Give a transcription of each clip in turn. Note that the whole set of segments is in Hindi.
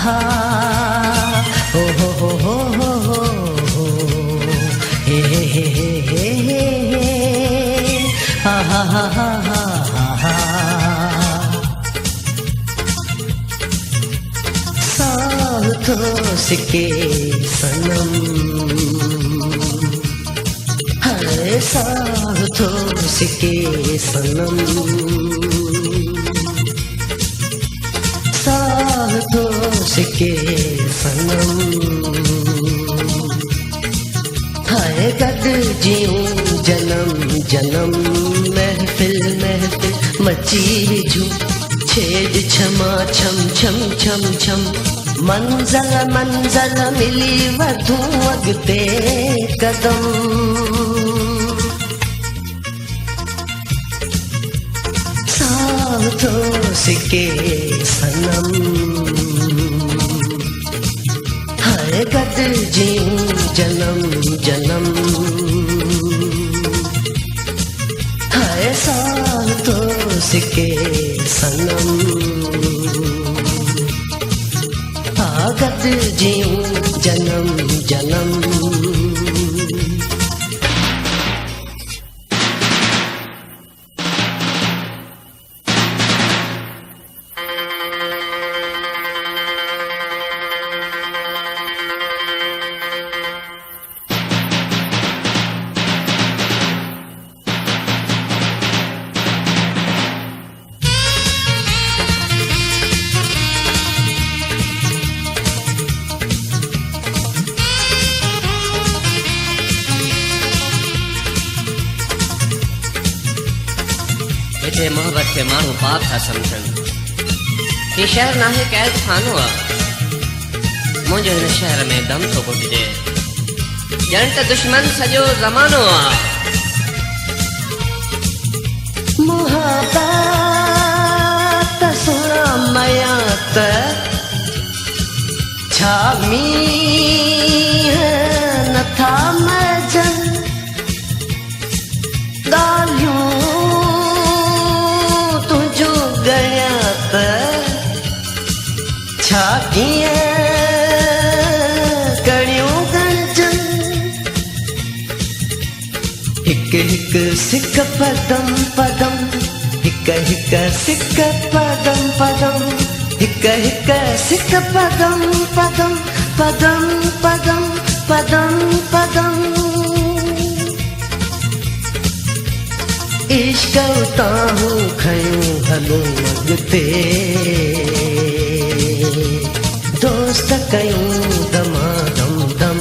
हा हो हो हो हो हो हो हे हे हे हे हे हा हा हा हा हा हा साथों के सनम है साथों के सनम साथों के सनम है कद जीऊं जन्म जन्म महफिल महफिल मची जू छेद क्षमा छम छम छम छम मंज़ल मंज़ल मिली वधू अॻिते कदम साथों के सनम है कद जीऊं जन्म जन्म है साथों के सनम कद जीऊं जन्म जन्म इथे मोहब्बत के माण्हू पाप था सम्झनि ही शहर नाहे कैद खानो आहे मुंहिंजो हिन शहर में दम थो घुटिजे ॼण त दुश्मन सॼो ज़मानो आहे मोहब्बत सुना मया त छा मींह नथा मजनि ॻाल्हियूं छा कीअं करियूं गंजनि हिक हिक सिक पदम पदम हिक हिक सिक पदम पदम हिक हिक सिक पदम पदम पदम पदम पदम पदम इश्क उतारूं खयूं हलूं अॻिते दोस्त कयूं दमादम दम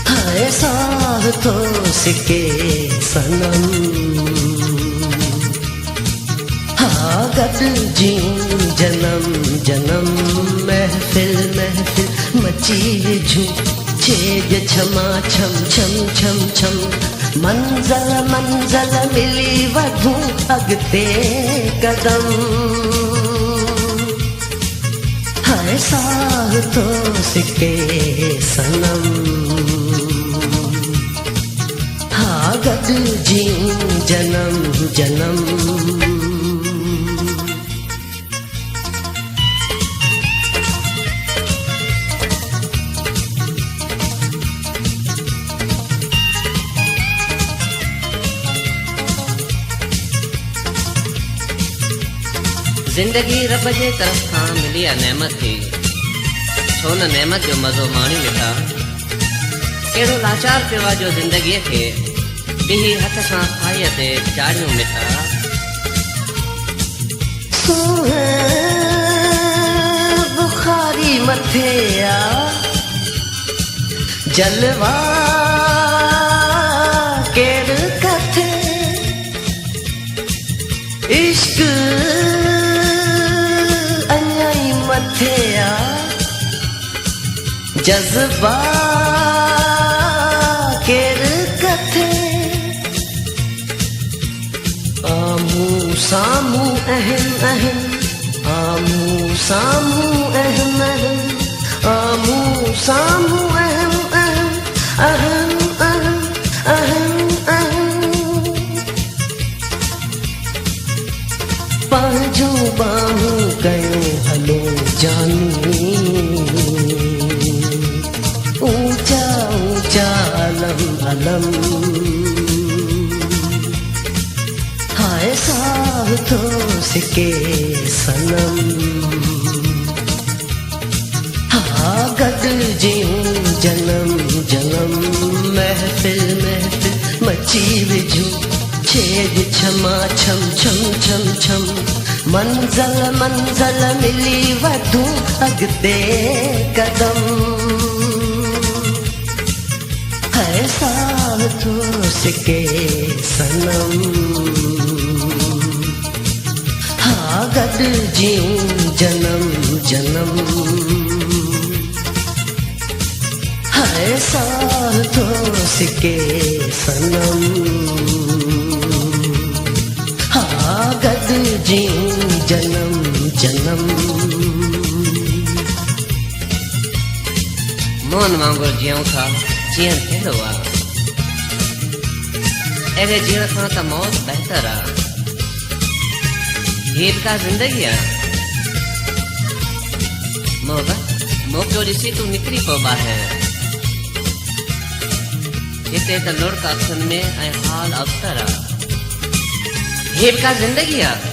है साथों के सनम हाँ गद जीऊं जन्म जन्म महफिल महफिल मची जू छेद क्षमा छम छम छम छम मंज़ल मंज़ल मिली वधू अॻिते कदम है साथों के सनम हाँ गद जीऊं जन्म जन्म जिंदगी रब जे तरफ खां मिली आहे नेमत थी छो न नेमत जो मज़ो माणी वेठा कहिड़ो लाचार पियो आहे जो ज़िंदगीअ खे ॿिही हथ सां खाईअ ते चाढ़ियूं मिठा बुखारी मथे आ जलवा केर कथे इश्क मथे आ जज्बा केर कथे आमू सामू अहम अहम आमू सामू अहम अहम आमू सामू अहम अहम अहम अहम अहम अहम पंहिंजूं बाहूं कयूं हलो जानी ऊंचा ऊंचा अलम अलम हाय साह तो सिके सनम हाँ गॾिजियूं जनम जनम महफ़िल महफ़िल मची विझूं छेज छमा छम छम छम छम मंज़ल मंज़ल मिली वधूं अॻिते कदम है साह थो सिके सनम हाँ गॾिजियूं जनम जनम है साह थो सिके सनम हाँ गॾिजियूं जनम जनम मोहन वांगुरु जियूं था जीअण कहिड़ो आहे अहिड़े जीअण खां त मौत बहितर आहे हीअ का ज़िंदगी आहे मोहबत मौक़ो ॾिसी तूं निकिरी पओ ॿाहिरि हिते त लुड़क अखियुनि में ऐं हाल अवतर आहे हीअ का ज़िंदगी आहे